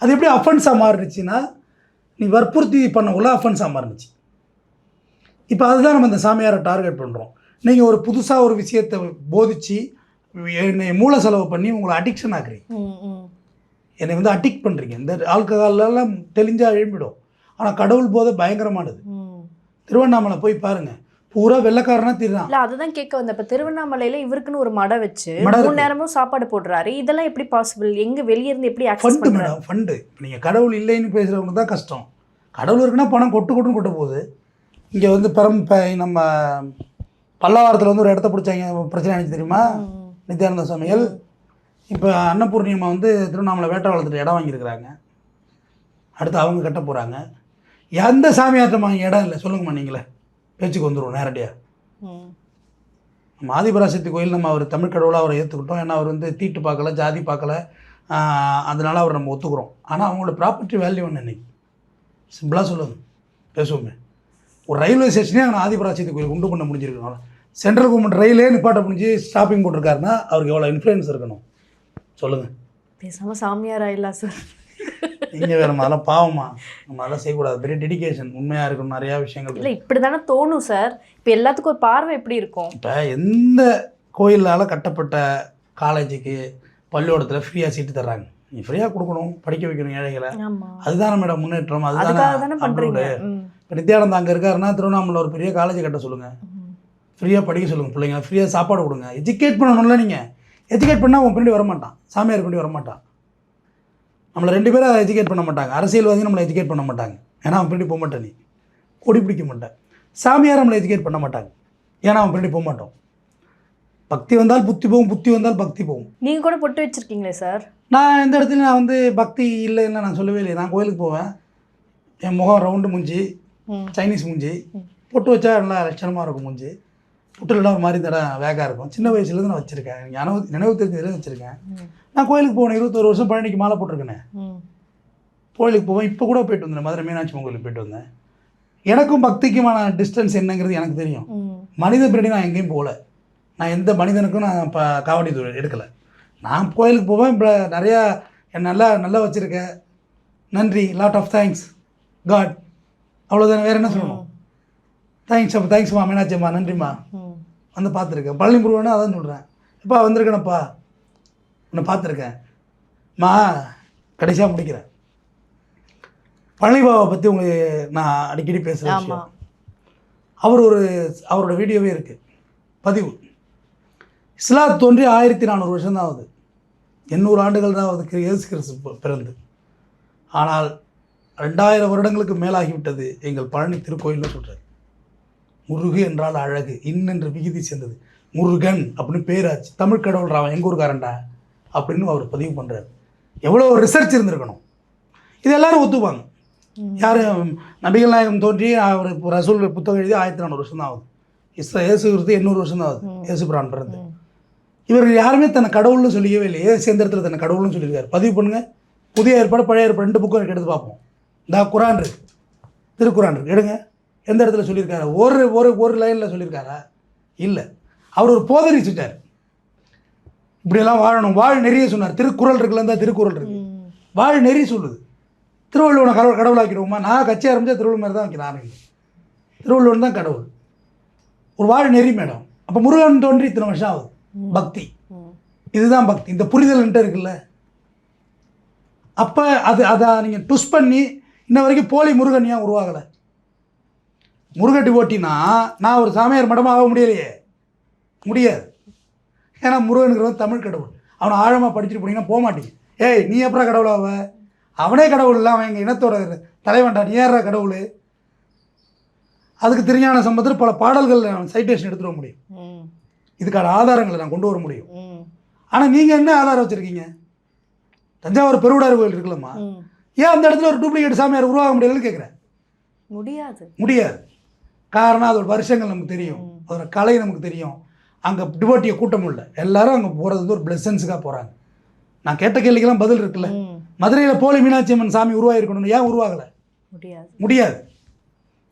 அது எப்படி அஃபென்ஸாக மாறிடுச்சுன்னா, நீ வற்புறுத்தி பண்ணக்குள்ள அஃபென்ஸாக மாறிடுச்சு. இப்போ அதுதான் நம்ம இந்த சாமியாரை டார்கெட் பண்ணுறோம். நீங்கள் ஒரு புதுசாக ஒரு விஷயத்தை போதிச்சு என்னை மூல செலவு பண்ணி உங்களை அடிக்ஷன் ஆக்குறீங்க. என்னை வந்து அடிக்ட் பண்ணுறீங்க. இந்த ஆல்கஹாலெல்லாம் தெளிஞ்சால் எழும்பிடும். ஆனால் கடவுள் போதை பயங்கரமானது. திருவண்ணாமலை போய் பாருங்கள், பூரா வெள்ளக்காரனா தீர்றான். இல்லை, அதுதான் கேட்க வந்தேன். இப்போ திருவண்ணாமலையில் இவருக்குன்னு ஒரு மடை வச்சு 3 நேரமும் சாப்பாடு போடுறாரு. இதெல்லாம் எப்படி பாசிபிள்? எங்கே வெளியே இருந்து எப்படி ஃபண்டு மேடம்? ஃபண்டு. நீங்கள் கடவுள் இல்லைன்னு பேசுகிறவங்க தான் கஷ்டம். கடவுள் இருக்குன்னா பணம் கொட்டுன்னு கொட்ட போகுது. இங்கே வந்து நம்ம பல்லாவரத்தில் வந்து ஒரு இடத்த பிடிச்சாங்க, பிரச்சனை ஆனிச்சு தெரியுமா? நித்யானந்த சுவாமிகள் இப்போ அன்னபூர்ணியம்மா வந்து திருவண்ணாமலை வேட்டவாளத்தில் இடம் வாங்கியிருக்கிறாங்க. அடுத்து அவங்க கட்ட போகிறாங்க. எந்த சாமியார்ட்ட வாங்கி இடம் இல்லை சொல்லுங்கம்மா, நீங்களே பேச்சுக்கு வந்துடுவோம் நேரடியாக. நம்ம ஆதிபராசக்தி கோயில் நம்ம அவர் தமிழ் கடவுளாக அவரை ஏற்றுக்கிட்டோம். ஏன்னா அவர் வந்து தீட்டு பார்க்கல, ஜாதி பார்க்கல, அதனால் அவர் நம்ம ஒத்துக்கிறோம். ஆனால் அவங்களோட ப்ராப்பர்ட்டி வேல்யூ ஒன்று இன்னைக்கு சிம்பிளாக சொல்லுங்க, பேசுவோமே. ஒரு ரயில்வே ஸ்டேஷனே அங்கே ஆதிபராசக்தி கோயில் உண்டு பண்ண முடிஞ்சிருக்கணும். சென்ட்ரல் கவர்மெண்ட் ரயிலே நிப்பாட்ட முடிஞ்சு ஸ்டாப்பிங் போட்டிருக்காருன்னா அவருக்கு எவ்வளோ இன்ஃப்ளூயன்ஸ் இருக்கணும் சொல்லுங்கள். பேசாமல் சாமியார் ஆயிடலாம் சார். இங்கே வேறு அதெல்லாம் பாவமா, நம்ம அதெல்லாம் செய்யக்கூடாது. பெரிய டெடிகேஷன், உண்மையாக இருக்கணும், நிறையா விஷயங்கள் இல்லை. இப்படி தானே தோணும் சார். இப்போ எல்லாத்துக்கும் ஒரு பார்வை எப்படி இருக்கும்? இப்போ எந்த கோயிலால் கட்டப்பட்ட காலேஜுக்கு பள்ளிக்கூடத்தில் ஃப்ரீயாக சீட்டு தர்றாங்க. நீ ஃப்ரீயாக கொடுக்கணும், படிக்க வைக்கணும் ஏழைகளை. அதுதானே மேடம் முன்னேற்றம். அதுதானே பண்ணுறீங்க. இப்போ நித்யானந்தா அங்கே இருக்காருன்னா திருவண்ணாமலை ஒரு பெரிய காலேஜ் கட்ட சொல்லுங்கள், ஃப்ரீயாக படிக்க சொல்லுங்கள், பிள்ளைங்க ஃப்ரீயாக சாப்பாடு கொடுங்க. எஜுகேட் பண்ணணும்ல. நீங்கள் எஜுகேட் பண்ணால் உன் பின்னாடி வரமாட்டான், சாமியார் பின்னாடி வரமாட்டான். நம்மளை 2 பேரும் எஜுகேட் பண்ண மாட்டாங்க. அரசியல்வாதியும் நம்மளை எஜுகேட் பண்ண மாட்டாங்க. ஏன்னா அவன் பின்னாடி போக மாட்டான், நீ கொடி பிடிக்க மாட்டேன். சாமியார் நம்மளை எஜுகேட் பண்ண மாட்டாங்க, ஏன்னா அவன் பின்னாடி போக மாட்டோம். பக்தி வந்தால் புத்தி போகும், புத்தி வந்தால் பக்தி போகும். நீங்கள் கூட பொட்டு வச்சுருக்கீங்களே சார்? நான் இந்த இடத்துல நான் வந்து பக்தி இல்லைன்னு நான் சொல்லவே இல்லை. நான் கோயிலுக்கு போவேன், என் முகம் ரவுண்டு மூஞ்சி, சைனீஸ் மூஞ்சி, பொட்டு வச்சா நல்லா லட்சணமாக இருக்கும் மூஞ்சி, புட்டுலாம் ஒரு மாதிரி தடம் வேகாக இருக்கும். சின்ன வயசுலேருந்து நான் வச்சுருக்கேன், எனக்கு நினைவு தெரிஞ்சதுலேருந்து வச்சுருக்கேன். நான் கோயிலுக்கு போனேன், 21 வருஷம் பழனிக்கு மாலை போட்டிருக்கேனே. கோயிலுக்கு போவேன், இப்போ கூட போயிட்டு வந்தேன், மதுரை மீனாட்சி கோயிலுக்கு போயிட்டு வந்தேன். எனக்கும் பக்திக்குமான டிஸ்டன்ஸ் என்னங்கிறது எனக்கு தெரியும். மனித பின்னாடி நான் எங்கேயும் போகல, நான் எந்த மனிதனுக்கும் நான் இப்போ காவடி எடுக்கலை. நான் கோயிலுக்கு போவேன், இப்போ நிறையா என் நல்லா வச்சுருக்கேன், நன்றி, லாட் ஆஃப் தேங்க்ஸ் காட், அவ்வளோதானே, வேறு என்ன சொல்லணும்? தேங்க்ஸ், அப்போ தேங்க்ஸ்மா மீனாட்சிம்மா, நன்றிம்மா, வந்து பார்த்துருக்கேன். பழனி முருகனா அதான் சொல்கிறேன், எப்பா வந்திருக்கேனப்பா, உன்னை பார்த்துருக்கேன் மா. கடைசியாக முடிக்கிறேன், பழனி பாபாவை பற்றி உங்களுக்கு நான் அடிக்கடி பேசுகிற விஷயம். அவரோட வீடியோவே இருக்குது, பதிவு. இஸ்லாம் தோன்றி 1400 வருஷம் தான் ஆகுது, 800 ஆண்டுகள் தான் ஆகுது இயேசு கிறிஸ்து பிறந்து. ஆனால் 2000 வருடங்களுக்கு மேலாகிவிட்டது எங்கள் பழனி திருக்கோயில்னு சொல்கிறார். முருகு என்றால் அழகு, இன்னென்று விகுதி சேர்ந்தது, முருகன் அப்படின்னு பேராச்சு, தமிழ் கடவுள் ராவன் எங்கள் ஊருக்காரன்டா அப்படின்னு அவர் பதிவு பண்ணுறாரு. எவ்வளோ ரிசர்ச் இருந்திருக்கணும், இது எல்லோரும் ஒத்துப்பாங்க. யார் நபிகள் நாயகம் தோன்றி அவர் ரசூல் புத்தகம் எழுதி 1400 வருஷம் தான் ஆகுது. இயேசு கிறிஸ்து 800 வருஷம் தான் ஆகுது இயேசு பிரான் பிறந்து. இவர்கள் யாருமே தன்னை கடவுள்னு சொல்லிக்கவே இல்லை. சேர்ந்த இடத்துல தன்னை கடவுள்னு சொல்லியிருக்காரு. பதிவு பண்ணுங்கள், புதிய ஏற்பாடு பழைய ஏற்பாடு 2 புக்கும் எடுத்து பார்ப்போம். இந்த குரான் இருக்குது, திருக்குரான் இருக்குது, எடுங்க. எந்த இடத்துல சொல்லியிருக்காரு? ஒரு லைனில் சொல்லியிருக்காரா? இல்லை. அவர் ஒரு போதனை செஞ்சார், இப்படியெல்லாம் வாழணும், வாழ் நெறிய சொன்னார். திருக்குறள் இருக்குல்ல, இந்த திருக்குறள் இருக்குது, வாழ் நெறி சொல்லுது. திருவள்ளுவனை கடவுளாக்கிடுவோமா? நான் கட்சி ஆரம்பித்தா திருவள்ளுவர் மாதிரி தான் வைக்கிறேன். திருவள்ளுவன் தான் கடவுள், ஒரு வாழ் நெறி மேடம். அப்போ முருகன் தோன்றி இத்தனை வருஷம் ஆகுது. பக்தி, இதுதான் பக்தி. இந்த புரிதல்ன்ட்டு இருக்குல்ல, அப்போ அதை நீங்கள் ட்விஸ்ட் பண்ணி இன்ன வரைக்கும் போலி முருகன் ஏன் உருவாகலை? முருகட்டி ஓட்டினா நான் ஒரு சாமியார் மடமாக ஆக முடியலையே, முடியாது. ஏன்னா முருகனுங்கிறவன் தமிழ் கடவுள். அவனை ஆழமாக படிச்சுட்டு போனீங்கன்னா போக மாட்டீங்க. ஏய் நீ எப்படா கடவுளாவ? அவனே கடவுள் இல்லை, அவன் எங்கள் இனத்தோட தலைவன்டா, நீ ஏறா கடவுள்? அதுக்கு திருஞான சம்பந்தர் பல பாடல்கள் சைட்டேஷன் எடுத்துட முடியும், இதுக்கான ஆதாரங்களை நான் கொண்டு வர முடியும். ஆனால் நீங்கள் என்ன ஆதாரம் வச்சுருக்கீங்க? தஞ்சாவூர் பெருவுடார் கோயில் இருக்குல்லம்மா, ஏன் அந்த இடத்துல ஒரு டூப்ளிகேட் சாமியார் உருவாக முடியலன்னு கேட்குறேன். முடியாது. காரணம் அதோட வருஷங்கள் நமக்கு தெரியும், அதோட கலை நமக்கு தெரியும். அங்கே டிவோட்டியை கூட்டம் இல்லை, எல்லாரும் அங்கே போகிறது வந்து ஒரு பிளெஸன்ஸுக்காக போகிறாங்க. நான் கேட்ட கேள்விக்கெல்லாம் பதில் இருக்குல்ல. மதுரையில் போலி மீனாட்சி அம்மன் சாமி உருவாகிருக்கணும், ஏன் உருவாகலை? முடியாது.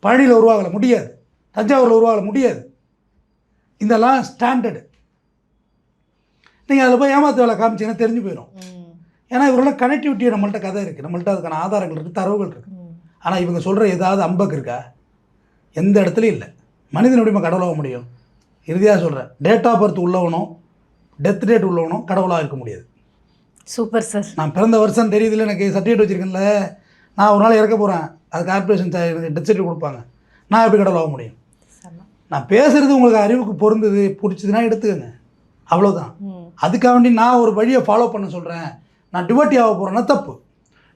பழனியில் உருவாகலை, முடியாது. தஞ்சாவூரில் உருவாகலை, முடியாது. இதெல்லாம் ஸ்டாண்டர்டு. நீங்கள் அதில் போய் ஏமாத்து வேலை காமிச்சிங்கன்னா தெரிஞ்சு போயிடும். ஏன்னா இவரோட கனெக்டிவிட்டி நம்மள்ட்ட கதை இருக்குது, நம்மள்ட்ட அதுக்கான ஆதாரங்கள் இருக்குது, தரவுகள் இருக்குது. ஆனால் இவங்க சொல்கிற ஏதாவது அம்பக்கு இருக்கா? எந்த இடத்துலையும் இல்லை. மனிதன் எப்படி கடவுளாக முடியும்? இறுதியாக சொல்கிறேன், டேட் ஆஃப் பர்த் உள்ளவனும் டெத் டேட் உள்ளவனும் கடவுளாக இருக்க முடியாது. Super sir. நான் பிறந்த வருஷம் தெரியுதுல்ல, எனக்கு சர்டிஃபிகேட் வச்சுருக்கேன்ல, நான் ஒரு நாள் இறக்க போகிறேன், அது கார்பரேஷன் எனக்கு டெத் சர்டிஃபிகேட் கொடுப்பாங்க, நான் எப்படி கடவுளாக முடியும்? நான் பேசுகிறது உங்களுக்கு அறிவுக்கு பொருந்தது, பிடிச்சதுன்னா எடுத்துக்கங்க, அவ்வளோதான். அதுக்காக வேண்டி நான் ஒரு வழியை ஃபாலோ பண்ண சொல்கிறேன், நான் டிவோட்டி ஆக போகிறேன்னா தப்பு.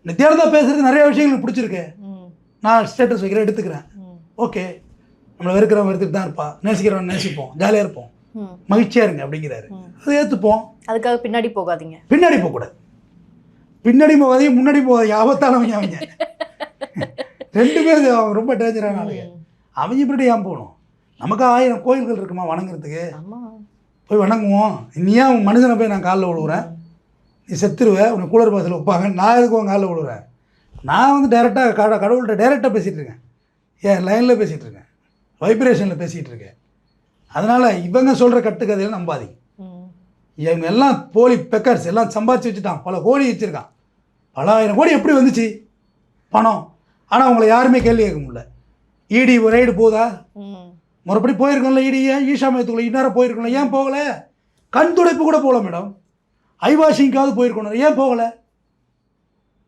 நித்தியானதாக பேசுகிறது நிறைய விஷயங்களுக்கு பிடிச்சிருக்கேன், நான் ஸ்டேட்டஸ் வைக்கிறேன், எடுத்துக்கிறேன். ஓகே, நம்மளை வெறுக்கிறவன் வெறுத்துட்டு தான் இருப்பான், நேசிக்கிறவன் நேசிப்போம், ஜாலியாக இருப்போம், மகிழ்ச்சியாக இருங்க அப்படிங்கிறாரு. அதை ஏற்றுப்போம். அதுக்காக பின்னாடி போகாதீங்க, பின்னாடி போகக்கூடாது, பின்னாடி போகாதீங்க, முன்னாடி போகாதீங்க, ஆபத்தானவங்க அவங்க. 2 பேர் அவங்க ரொம்ப டேஞ்சரான ஆளுங்க. அவங்க இப்படி ஏன் போகணும்? நமக்கு 1000 கோயில்கள் இருக்குமா வணங்குறதுக்கு, போய் வணங்குவோம். நீ ஏன் மனுஷனை போய் நான் காலில் விழுவுறேன்? நீ செத்துருவேன், உன்னை கூலர் பாசத்தில் வைப்பாங்க, நான் எதுக்கு உன் காலில் விழுவுறேன்? நான் வந்து டைரெக்டாக கடவுள்கிட்ட டைரெக்டாக பேசிகிட்டு இருக்கேன், ஏன் லைனில் பேசிகிட்டு இருக்கேன், வைப்ரேஷனில் பேசிகிட்டு இருக்கேன். அதனால் இவங்க சொல்கிற கட்டுக்கதையில் நம்பாதீங்க. இவங்க எல்லாம் போலி பெக்கர்ஸ், எல்லாம் சம்பாதிச்சு வச்சுட்டான், பல கோடி வச்சுருக்கான், பல 1000 கோடி எப்படி வந்துச்சு பணம்? ஆனால் அவங்கள யாருமே கேள்வி கேட்க முடியல. இடி ஒரு ரைடு போதா? மறுபடி போயிருக்கோம்ல இடி, ஈஷா மையத்துக்குள்ள இந்நேரம் போயிருக்கோம்ல, ஏன் போகலை? கண் துடைப்பு கூட போகல மேடம், ஐ வாஷிங்காவது போயிருக்கணும், ஏன் போகலை?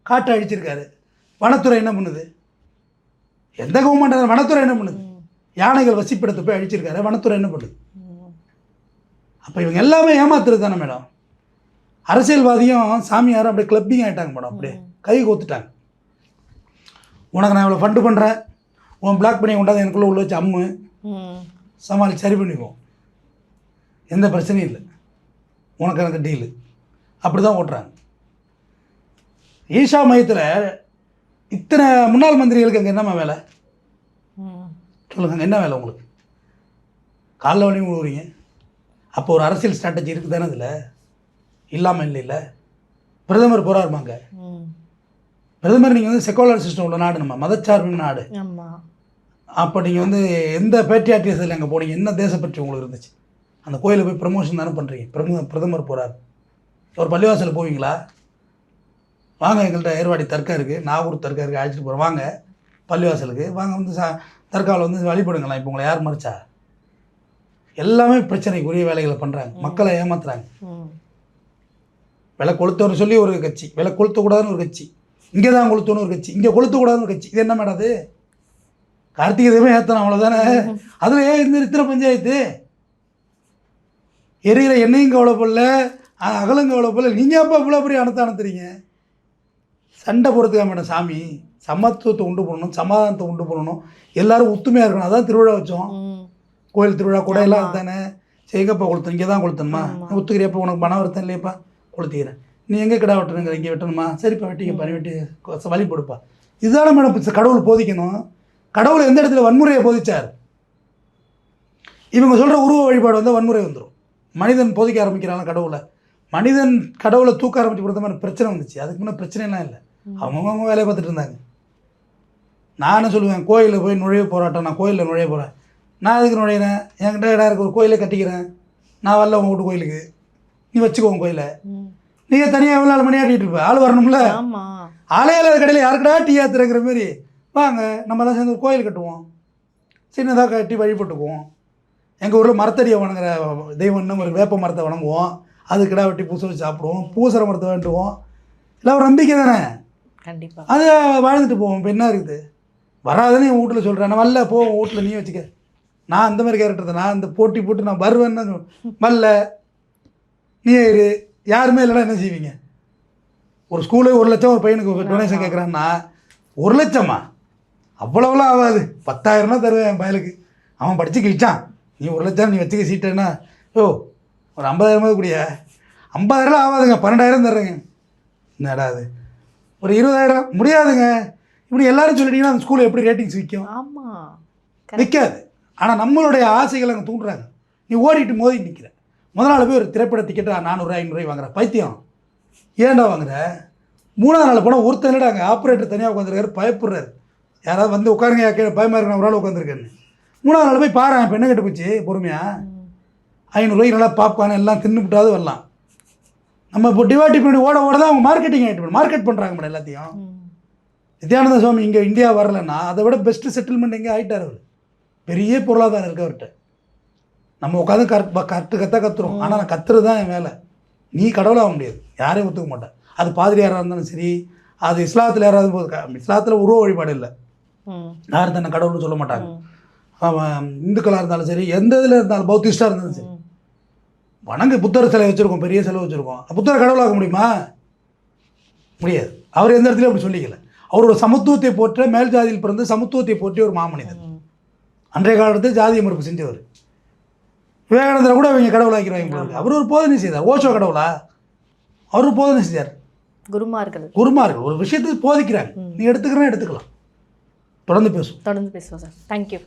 காட்டை அழிச்சிருக்காரு. வனத்துறை என்ன பண்ணுது? எந்த கவர்மெண்ட்? வனத்துறை என்ன பண்ணுது? யானைகள் வசிப்பிடத்தை போய் அழிச்சிருக்காரு, வனத்துறை என்ன பண்ணுது? அப்போ இவங்க எல்லாமே ஏமாத்துறது தானே மேடம். அரசியல்வாதியும் சாமியாரும் அப்படியே கிளப்பிங் ஆகிட்டாங்க மேடம், அப்படியே கை கோத்துட்டாங்க. உனக்கு நான் இவ்வளோ ஃபண்டு பண்ணுறேன், உன் பிளாக் பண்ணி கொண்டாந்து எனக்குள்ளே உள்ள வச்சு அம்மு சமாளித்து சரி பண்ணிக்குவோம், எந்த பிரச்சனையும் இல்லை, உனக்கு எனக்கு டீலு. அப்படி தான் ஓட்டுறாங்க. ஈஷா மையத்தில் இத்தனை முன்னாள் மந்திரிகளுக்கு அங்கே என்னம்மா வேலை சொல்லுங்க? அங்கே என்ன வேலை உங்களுக்கு? காலைல வழியும் விழுவுறீங்க. அப்போ ஒரு அரசியல் ஸ்ட்ராட்டஜி இருக்குது தானே அதில், இல்லாமல் இல்லை. பிரதமர் போகிறாருமாங்க. பிரதமர் நீங்கள் வந்து செக்குலர் சிஸ்டம் உள்ள நாடு, நம்ம மதச்சார்பின் நாடு. அப்போ நீங்கள் வந்து எந்த பேட்ரியாட்டிஸில் அங்கே போனீங்க? என்ன தேசப்பற்றி உங்களுக்கு இருந்துச்சு? அந்த கோயிலில் போய் ப்ரமோஷன் தானே பண்ணுறீங்க. பிரதமர் போகிறார், ஒரு பள்ளிவாசல் போவீங்களா? வாங்க, எங்கள்கிட்ட ஏர்வாடி தர்க்கா இருக்குது, நாகூர் தர்க்கா இருக்குது, அழைச்சிட்டு போகிறோம், வாங்க பள்ளிவாசலுக்கு வாங்க, வந்து தர்காவில் வந்து வழிபடுங்களாம். இப்போ உங்களை யார் மறைச்சா? எல்லாமே பிரச்சனைக்குரிய வேலைகளை பண்ணுறாங்க, மக்களை ஏமாத்துறாங்க. விலை கொளுத்தோன்னு சொல்லி ஒரு கட்சி, விலை கொளுத்தக்கூடாதுன்னு ஒரு கட்சி, இங்கே தான் கொளுத்தோன்னு ஒரு கட்சி, இங்கே கொளுத்தக்கூடாதுன்னு ஒரு கட்சி. இது என்ன மேடம் அது? கார்த்திகை தீபம் ஏற்றணும் அவ்வளோதானே. அதில் ஏன் இந்த இத்தனை பஞ்சாயத்து? எரிகிற எண்ணெயும் கவலைப்படல, அகலும் கவலைப்படல. நீங்கள் அப்போ இவ்வளோ பெரிய அனுத்துறீங்க? சண்டை போகிறதுக்காக மேடம் சாமி. சமத்துவத்தை உண்டு பண்ணணும், சமாதானத்தை உண்டு பண்ணணும், எல்லோரும் ஒத்துமையாக இருக்கணும். அதான் திருவிழா வச்சோம். கோயில் திருவிழா கூட எல்லாம் தானே. எங்கேப்பா கொளுத்தணும்? இங்கே தான் கொளுத்தணுமா? ஒத்துக்கிறியப்பா? உனக்கு பணம் வருத்தம் இல்லையப்பா? கொளுத்திக்கிறேன். நீ எங்கே கிடா வெட்டணுங்கிற? இங்கே வெட்டணுமா? சரிப்பா வெட்டிங்கப்பா, வெட்டி வழி போடுப்பா. இதுதானே மேடம் கடவுள் போதிக்கணும். கடவுள் எந்த இடத்துல வன்முறையை போதிச்சார்? இவங்க சொல்கிற உருவ வழிபாடு வந்து வன்முறை வந்துடும். மனிதன் போதிக்க ஆரம்பிக்கிறாங்க கடவுளை. மனிதன் கடவுளை தூக்க ஆரம்பிச்சு கொடுத்த மாதிரி பிரச்சனை வந்துச்சு. அதுக்கு முன்னே பிரச்சனைலாம் இல்லை, அவங்கவுங்க வேலையை பார்த்துட்டு இருந்தாங்க. நான் என்ன சொல்லுவேன், கோயிலில் போய் நுழைவு போராட்டம், நான் கோயிலில் நுழைய போகிறேன், நான் எதுக்கு நுழையிறேன்? என்கிட்ட இடம் இருக்குது, ஒரு கோயிலே கட்டிக்கிறேன், நான் வரல உங்கள் வீட்டு கோயிலுக்கு, நீ வச்சுக்கோ உங்கள் கோயிலை. நீங்கள் தனியாக எவ்வளோ நாள் மணியாட்டிகிட்டு இருப்ப? ஆள் வரணும்ல. ஆலையாள கடையில் யாருக்கடா டீ ஆத்துறங்கிற மாதிரி வாங்க, நம்மளாம் சேர்ந்து ஒரு கோயில் கட்டுவோம், சின்னதாக கட்டி வழிபட்டுக்குவோம். எங்கள் ஊரில் மரத்தடியை வணங்குற தெய்வம்னு ஒரு வேப்ப மரத்தை வணங்குவோம், அது கிடா வெட்டி பூசை வச்சு சாப்பிடுவோம், பூசற மரத்தை வேண்டுவோம். எல்லாம் ஒரு நம்பிக்கை தானே. கண்டிப்பாக அது வாழ்ந்துட்டு போவோம். இப்போ என்ன இருக்குது? வராதுன்னு என் வீட்டில் சொல்கிறேன், நான் வரல போ, உன் வீட்டில் நீ வச்சுக்க. நான் அந்த மாதிரி கேரக்டர் தான். நான் இந்த போட்டி போட்டு நான் வருவேன்னு வரல, நீ இரு. யாருமே இல்லைனா என்ன செய்வீங்க? ஒரு ஸ்கூலே 1 லட்சம் ஒரு பையனுக்கு டொனேஷன் கேட்குறான்னா, 1 லட்சமா? அவ்வளோலாம் ஆகாது, 10,000 தருவேன் என் பயலுக்கு. அவன் படித்து கிழிச்சான், நீ 1 லட்சம் நீ வச்சுக்க சீட்டுன்னா, ஓ ஒரு 50,000 கூடிய 50,000 ஆகாதுங்க, 12,000 தர்றேங்க. என்னடா அது? ஒரு 20,000 முடியாதுங்க. இப்படி எல்லாரும் சொல்லிட்டீங்கன்னா அந்த ஸ்கூலில் எப்படி ரேட்டிங்ஸ் விற்கும்? ஆமாம், விற்காது. ஆனால் நம்மளுடைய ஆசைகளை அங்கே தூண்டுறாங்க. நீ ஓடிட்டு மோதி நிற்கிற. முதல் நாள் போய் ஒரு திரைப்பட டிக்கெட்டு 400 500 வாங்குற பைத்தியம். ஏன்டா வாங்குற? 3ஆவது நாள் போனால் ஒருத்தர் அங்கே ஆப்ரேட்டர் தனியாக உட்காந்துருக்காரு, பயப்படுறாரு. யாராவது வந்து உட்காருங்க, பயமாக இருக்கு, நான் ஒரு ஆள் உட்காந்துருக்கேன்னு. 3ஆவது நாள் போய் பாரு, இப்போ என்ன கெட்டு போச்சு பொறுமையாக 500 நல்லா பாப்கார்ன் எல்லாம் தின்னுவிட்டாவது வரலாம். நம்ம இப்போ டிவைட் பண்ணி ஓட தான் அவங்க மார்க்கெட்டிங் ஆகிட்டு மார்க்கெட் பண்ணுறாங்க மேடம் எல்லாத்தையும். நித்யானந்த சுவாமி இங்கே இந்தியா வரலன்னா அதை விட பெஸ்ட்டு செட்டில்மெண்ட் எங்கே ஆகிட்டார் அவர். பெரிய பொருளாதாரம் இருக்கு அவர்கிட்ட. நம்ம உட்காந்து கற்றுறோம், ஆனால் நான் கத்துறது தான் என் வேலை. நீ கடவுளாக முடியாது, யாரையும் ஒத்துக்க மாட்டேன். அது பாதிரியாராக இருந்தாலும் சரி, அது இஸ்லாத்தில் யாராவது போது, இஸ்லாத்தில் உருவ வழிபாடு இல்லை, யாரும் தன்னை கடவுள்னு சொல்ல மாட்டாங்க. இந்துக்களாக இருந்தாலும் சரி, எந்த இதில் இருந்தாலும், பௌத்திஸ்டாக இருந்தாலும் சரி, புத்தர் சிலை வச்சுருக்கோம், பெரிய சிலை வச்சுருக்கோம். புத்தரை கடவுளாக முடியுமா? முடியாது. அவர் எந்த இடத்துலையும் அப்படி சொல்லிக்கல. அவரோட சமத்துவத்தை போற்ற, மேல் ஜாதியில் பிறந்து சமத்துவத்தை போற்றிய ஒரு மாமனிதன். அன்றைய காலத்தில் ஜாதிய மறுப்பு செஞ்சவர். விவேகானந்தரை கூட அவங்க கடவுளாக்கிறாங்க. அவர் ஒரு போதனை செய்தார். ஓஷோ கடவுளா? அவர் போதனை செஞ்சார். குருமார்கள் ஒரு விஷயத்தை போதிக்கிறாங்க. நீ எடுத்துக்கலாம். தொடர்ந்து பேசுவோம் சார். தேங்க்யூ.